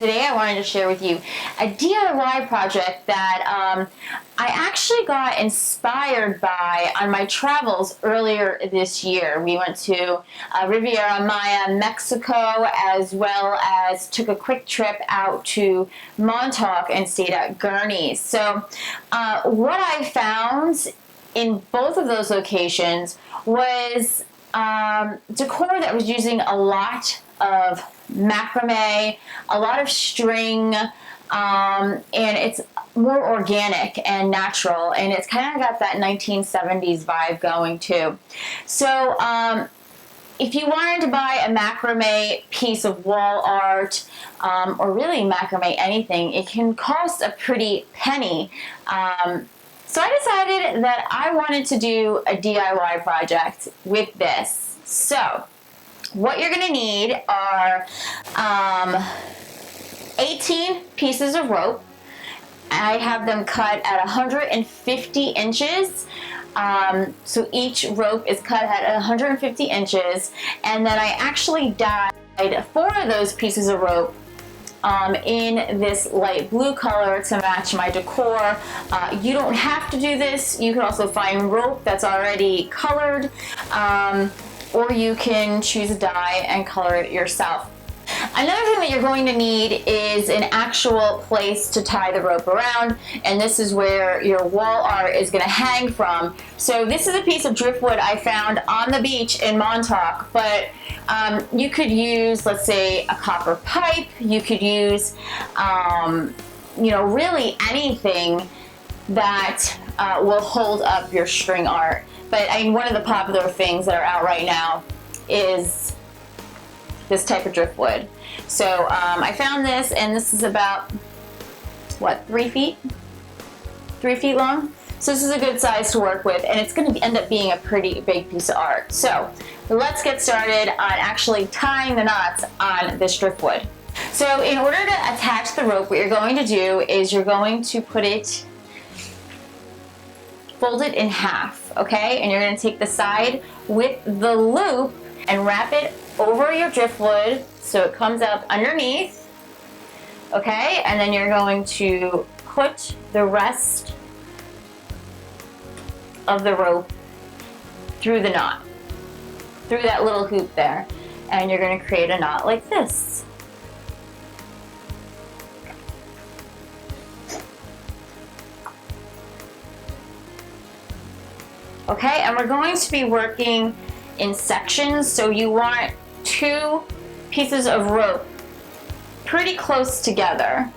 Today I wanted to share with you a DIY project that I actually got inspired by on my travels earlier this year. We went to Riviera Maya, Mexico, as well as took a quick trip out to Montauk and stayed at Gurney's. So what I found in both of those locations was decor that was using a lot of macrame, a lot of string, and it's more organic and natural, and it's kind of got that 1970s vibe going too. So if you wanted to buy a macrame piece of wall art, or really macrame anything, it can cost a pretty penny. So I decided that I wanted to do a DIY project with this. So what you're going to need are 18 pieces of rope. I have them cut at 150 inches. So each rope is cut at 150 inches. And then I actually dyed 4 of those pieces of rope in this light blue color to match my decor. You don't have to do this. You can also find rope that's already colored, or you can choose a dye and color it yourself. Another thing that you're going to need is an actual place to tie the rope around, and this is where your wall art is going to hang from. So this is a piece of driftwood I found on the beach in Montauk, but you could use, let's say, a copper pipe. You could use, really anything that will hold up your string art. But I mean, one of the popular things that are out right now is this type of driftwood. So I found this, and this is about, 3 feet? 3 feet long? So this is a good size to work with, and it's going to end up being a pretty big piece of art. So let's get started on actually tying the knots on this driftwood. So in order to attach the rope, what you're going to do is you're going to fold it in half, okay? And you're going to take the side with the loop and wrap it over your driftwood so it comes up underneath, okay? And then you're going to put the rest of the rope through the knot, through that little hoop there, and you're going to create a knot like this. Okay, and we're going to be working in sections, so you want 2 pieces of rope pretty close together.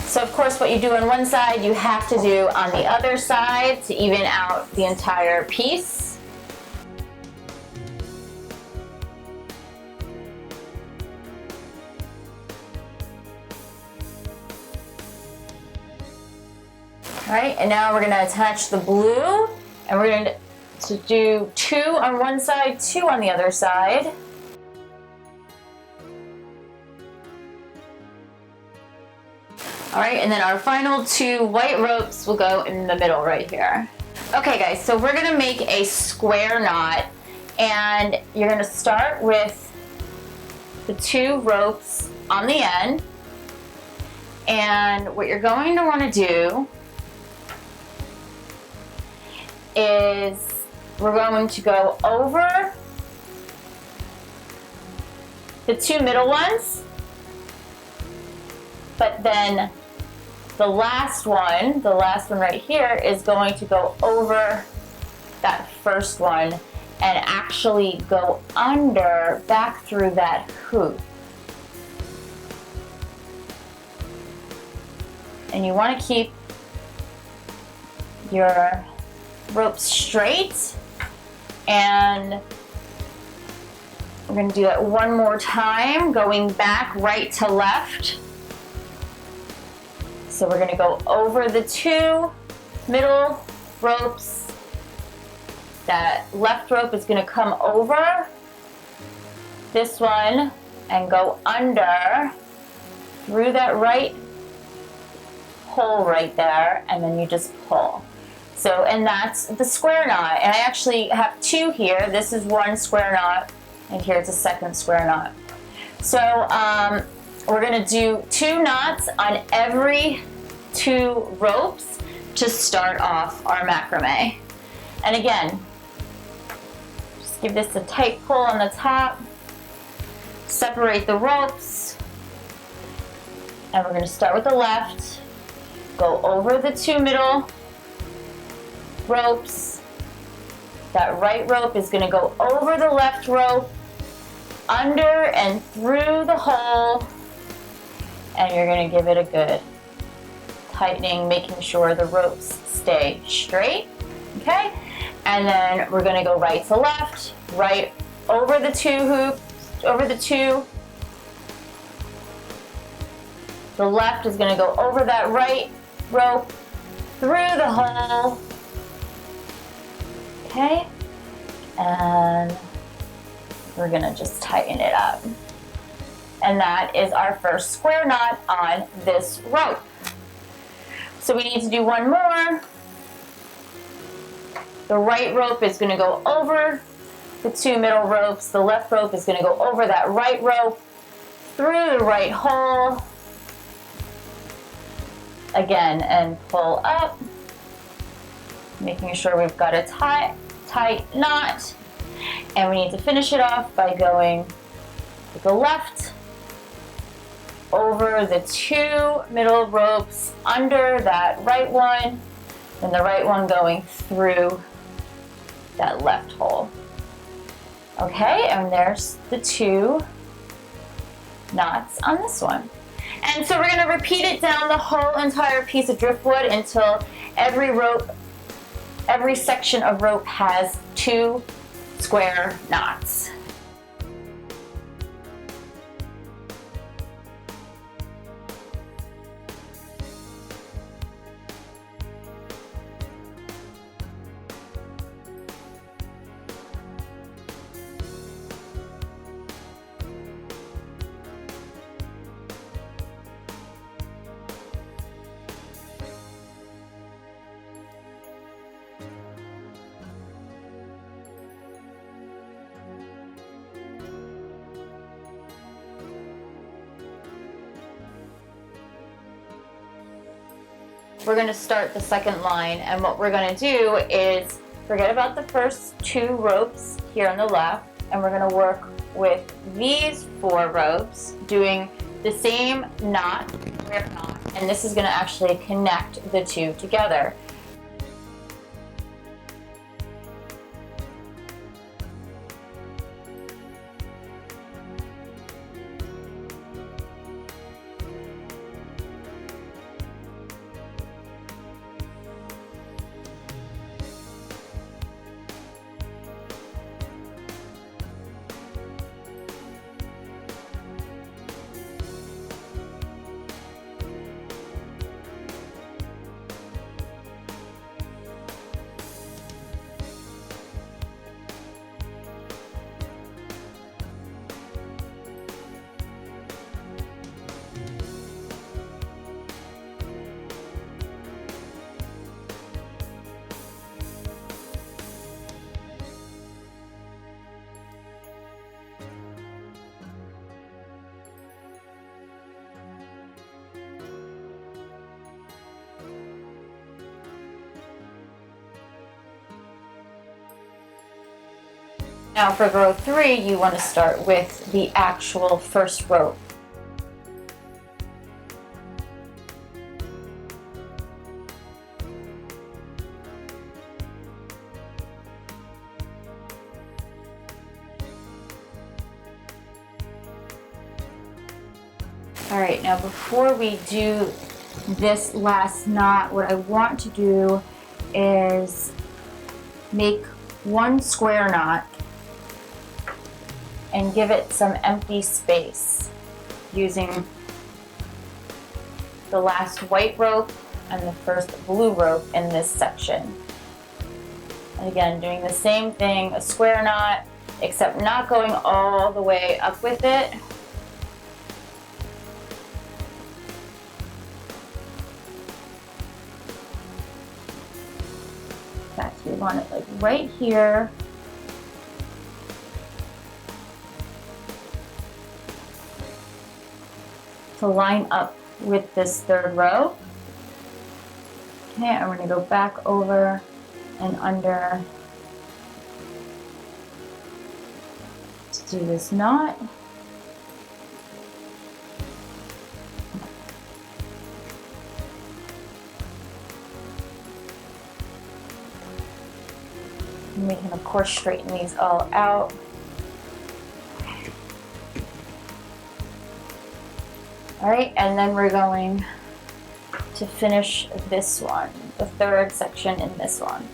So of course what you do on one side, you have to do on the other side to even out the entire piece. All right, and now we're going to attach the blue, and we're going to do 2 on one side, 2 on the other side. All right, and then our final 2 white ropes will go in the middle right here. Okay guys, so we're gonna make a square knot, and you're gonna start with the 2 ropes on the end, and what you're going to wanna do is we're going to go over the 2 middle ones, but then the last one right here is going to go over that first one and actually go under, back through that hoop. And you want to keep your rope straight, and we're going to do that one more time, going back right to left. So we're going to go over the 2 middle ropes. That left rope is going to come over this one and go under through that right hole right there, and then you just pull. So, and that's the square knot. And I actually have two here. This is one square knot, and here's a second square knot. So we're gonna do 2 knots on every 2 ropes to start off our macrame. And again, just give this a tight pull on the top, separate the ropes, and we're gonna start with the left, go over the 2 middle ropes. That right rope is going to go over the left rope, under and through the hole, and you're going to give it a good tightening, making sure the ropes stay straight. Okay, and then we're going to go right to left, right over the 2 hoops, over the 2. The left is going to go over that right rope, through the hole. Okay, and we're gonna just tighten it up. And that is our first square knot on this rope. So we need to do one more. The right rope is gonna go over the 2 middle ropes. The left rope is gonna go over that right rope, through the right hole, again, and pull up, making sure we've got a tight knot. And we need to finish it off by going with the left over the 2 middle ropes, under that right one, and the right one going through that left hole. Okay, and there's the 2 knots on this one. And so we're going to repeat it down the whole entire piece of driftwood until every section of rope has 2 square knots. We're going to start the second line, and what we're going to do is forget about the first 2 ropes here on the left, and we're going to work with these 4 ropes doing the same knot, square knot, and this is going to actually connect the 2 together. Now for row 3, you want to start with the actual first rope. Alright, now before we do this last knot, what I want to do is make 1 square knot and give it some empty space using the last white rope and the first blue rope in this section. And again, doing the same thing, a square knot, except not going all the way up with it, want it like right here. To line up with this third row. Okay, and we're going to go back over and under to do this knot. And we can of course straighten these all out. All right, and then we're going to finish this one, the third section in this one.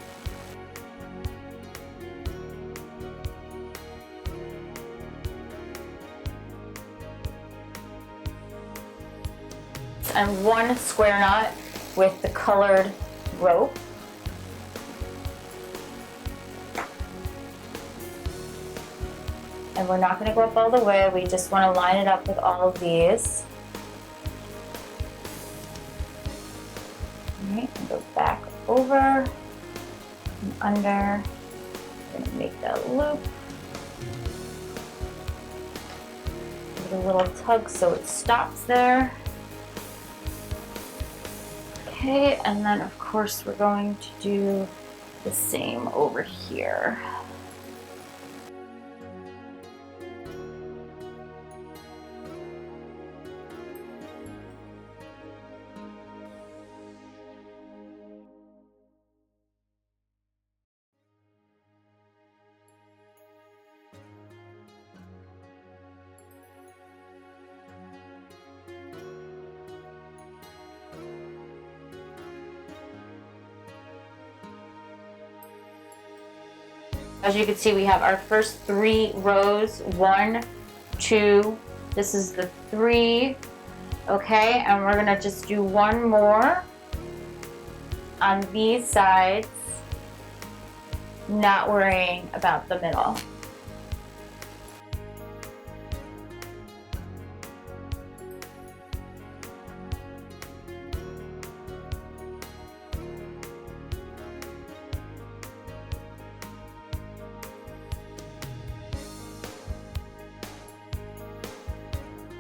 And one square knot with the colored rope. And we're not going to go up all the way, we just want to line it up with all of these. Alright, and go back over and under. I'm going to make that loop. Give it a little tug so it stops there. Okay, and then of course we're going to do the same over here. As you can see, we have our first 3 rows, 1, 2, this is the 3, okay, and we're gonna just do one more on these sides, not worrying about the middle.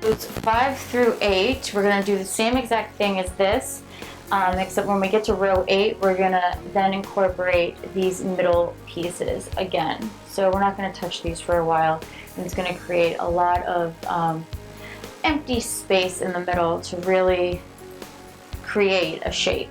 Rows 5 through 8, we're going to do the same exact thing as this, except when we get to row 8, we're going to then incorporate these middle pieces again. So we're not going to touch these for a while, and it's going to create a lot of empty space in the middle to really create a shape.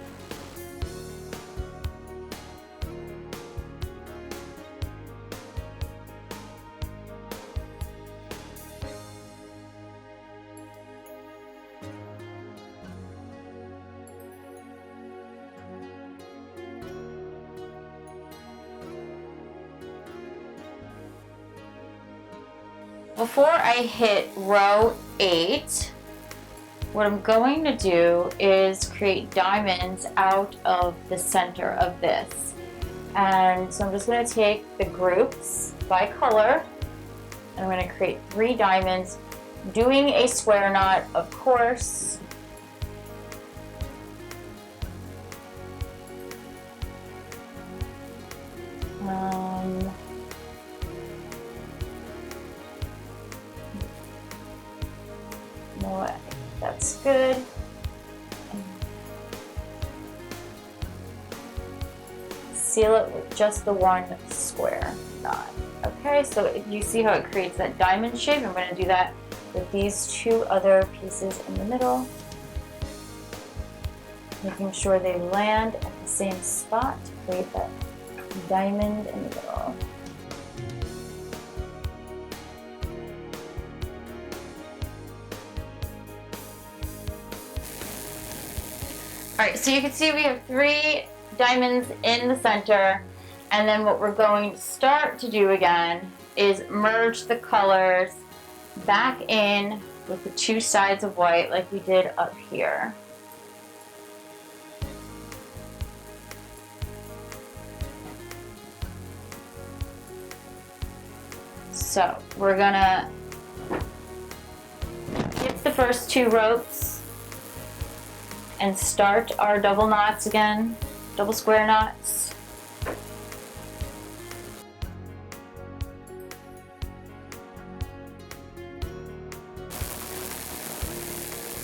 Before I hit row 8, what I'm going to do is create diamonds out of the center of this. And so I'm just going to take the groups by color, and I'm going to create 3 diamonds, doing a square knot, of course. That's good. Seal it with just the one square knot. Okay, so you see how it creates that diamond shape? I'm going to do that with these 2 other pieces in the middle, making sure they land at the same spot to create that diamond in the middle. Alright, so you can see we have 3 diamonds in the center, and then what we're going to start to do again is merge the colors back in with the 2 sides of white like we did up here. So we're gonna get the first 2 ropes and start our double knots again, double square knots.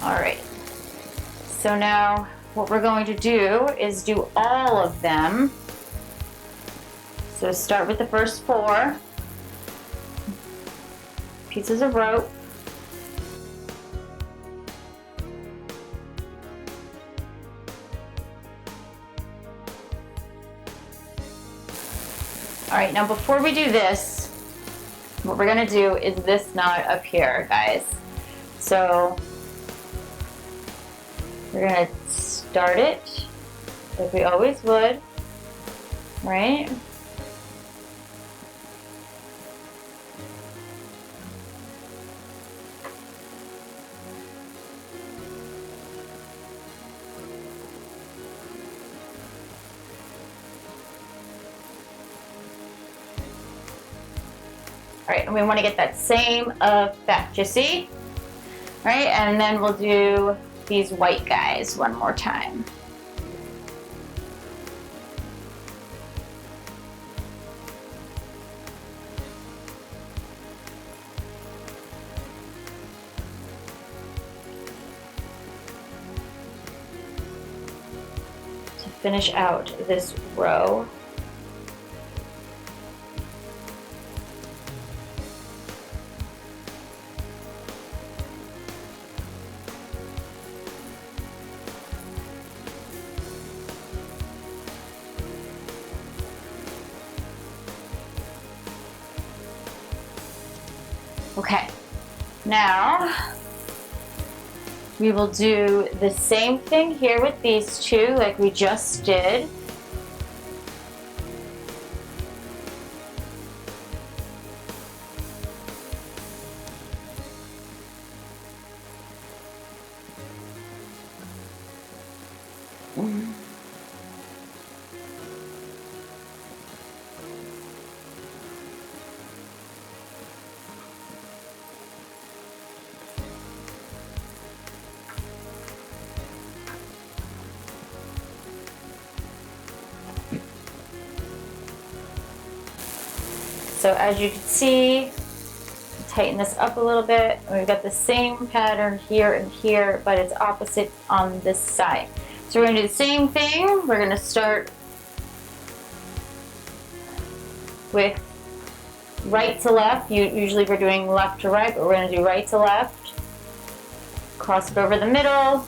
All right, so now what we're going to do is do all of them. So start with the first 4 pieces of rope. All right, now before we do this, what we're gonna do is this knot up here, guys. So we're gonna start it like we always would, right? All right, and we want to get that same effect, you see? All right, and then we'll do these white guys one more time. To finish out this row. Okay, now we will do the same thing here with these 2 like we just did. So as you can see, tighten this up a little bit. We've got the same pattern here and here, but it's opposite on this side. So we're gonna do the same thing. We're gonna start with right to left. Usually we're doing left to right, but we're gonna do right to left. Cross it over the middle.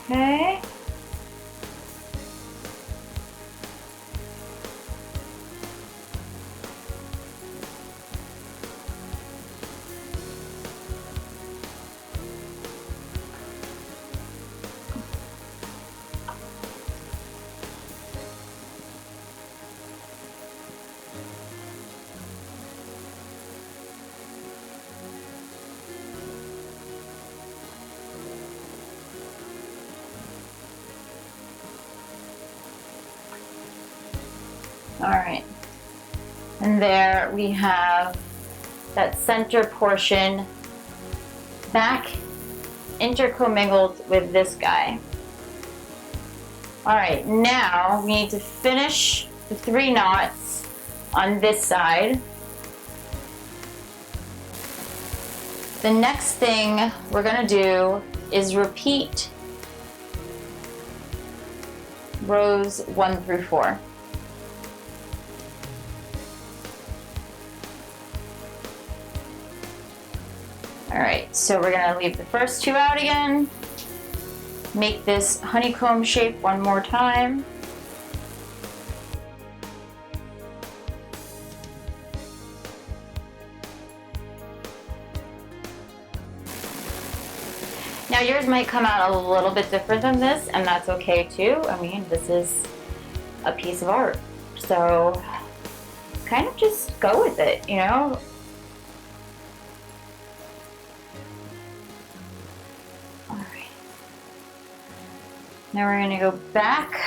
Okay. All right, and there we have that center portion back intercommingled with this guy. All right, now we need to finish the 3 knots on this side. The next thing we're gonna do is repeat rows 1 through 4. All right, so we're gonna leave the first 2 out again. Make this honeycomb shape one more time. Now yours might come out a little bit different than this, and that's okay too. I mean, this is a piece of art. So kind of just go with it, you know? Now we're going to go back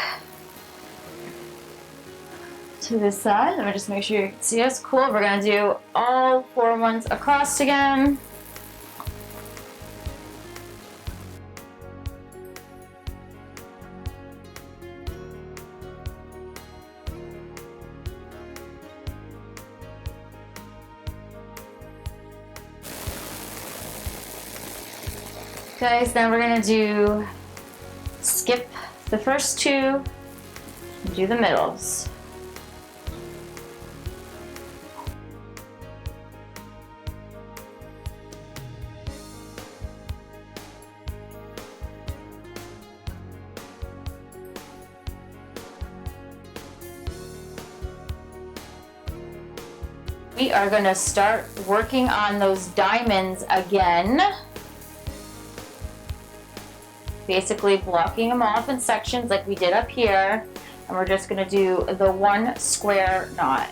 to this side. Let me just make sure you can see us. Cool. We're going to do all 4 ones across again. Guys, now we're gonna skip the first two and do the middles. We are going to start working on those diamonds again. Basically blocking them off in sections like we did up here. And we're just going to do the one square knot.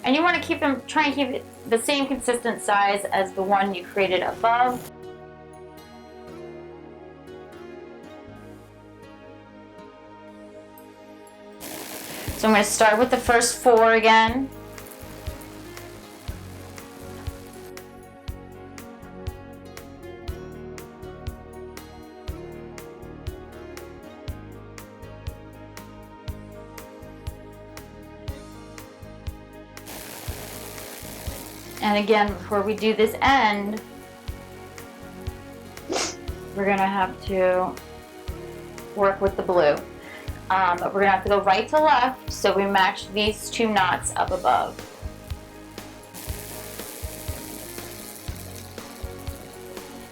And you want to try and keep it the same consistent size as the one you created above. So I'm going to start with the first 4 again. And again, before we do this end, we're going to have to work with the blue. But we're going to have to go right to left, so we match these 2 knots up above.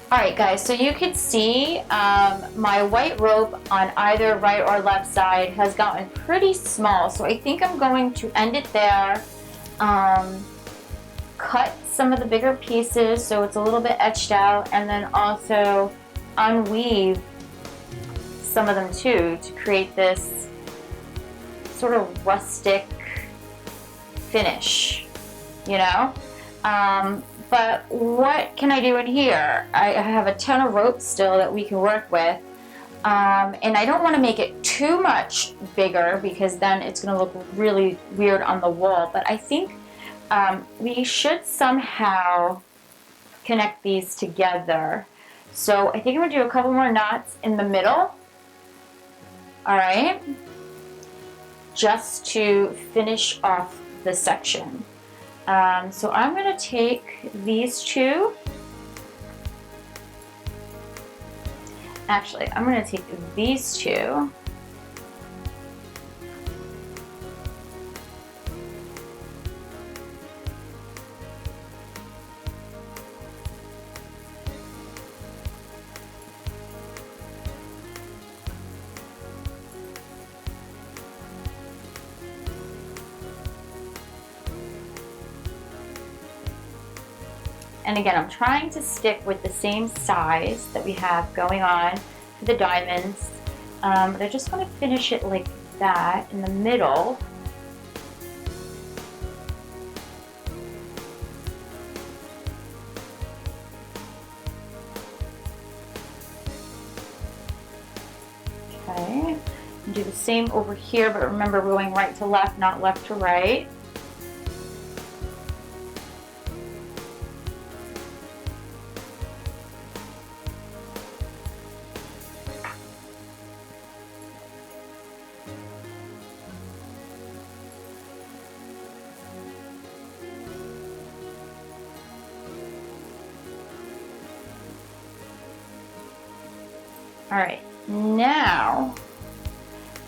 Alright guys, so you can see my white rope on either right or left side has gotten pretty small, so I think I'm going to end it there. Cut some of the bigger pieces so it's a little bit etched out, and then also unweave some of them too to create this sort of rustic finish, you know? But what can I do in here? I have a ton of rope still that we can work with, and I don't want to make it too much bigger because then it's going to look really weird on the wall, but I think we should somehow connect these together. So I think I'm going to do a couple more knots in the middle. Alright, just to finish off the section. So I'm going to take these 2. Actually, I'm going to take these 2. And again, I'm trying to stick with the same size that we have going on for the diamonds. But I just want to finish it like that in the middle. Okay, and do the same over here, but remember we're going right to left, not left to right. Alright, now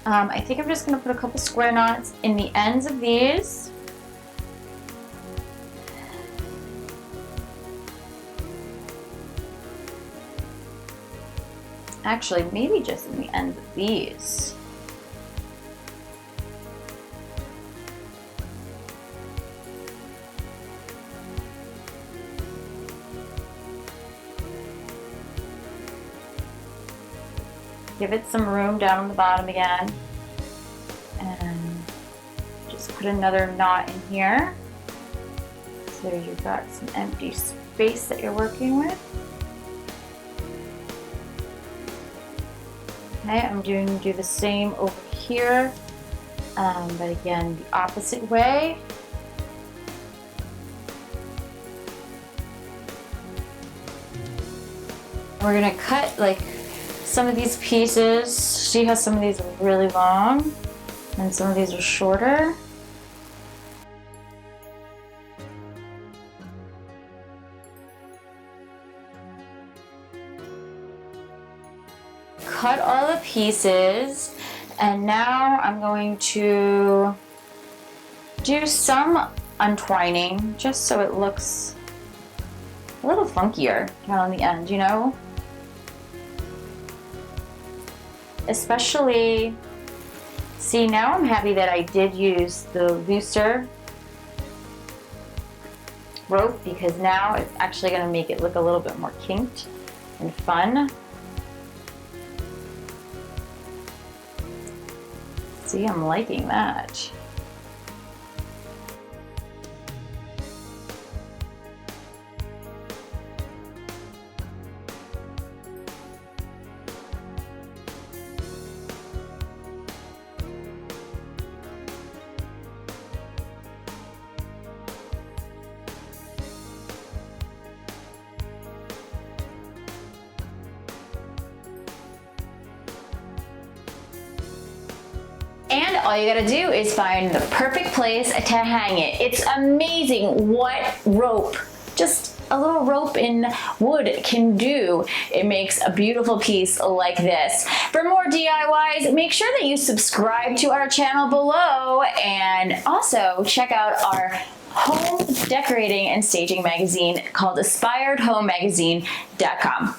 I think I'm just going to put a couple square knots in the ends of these. Actually, maybe just in the ends of these. Give it some room down on the bottom again. And just put another knot in here. So you've got some empty space that you're working with. Okay, I'm going to do the same over here, but again, the opposite way. We're going to cut like some of these pieces. See how some of these are really long? And some of these are shorter. Cut all the pieces, and now I'm going to do some untwining just so it looks a little funkier down on the end, you know? Especially, see, now I'm happy that I did use the looser rope, because now it's actually going to make it look a little bit more kinked and fun. See, I'm liking that. And all you gotta do is find the perfect place to hang it. It's amazing what rope, just a little rope in wood, can do. It makes a beautiful piece like this. For more DIYs, make sure that you subscribe to our channel below, and also check out our home decorating and staging magazine called InspiredHomeMagazine.com.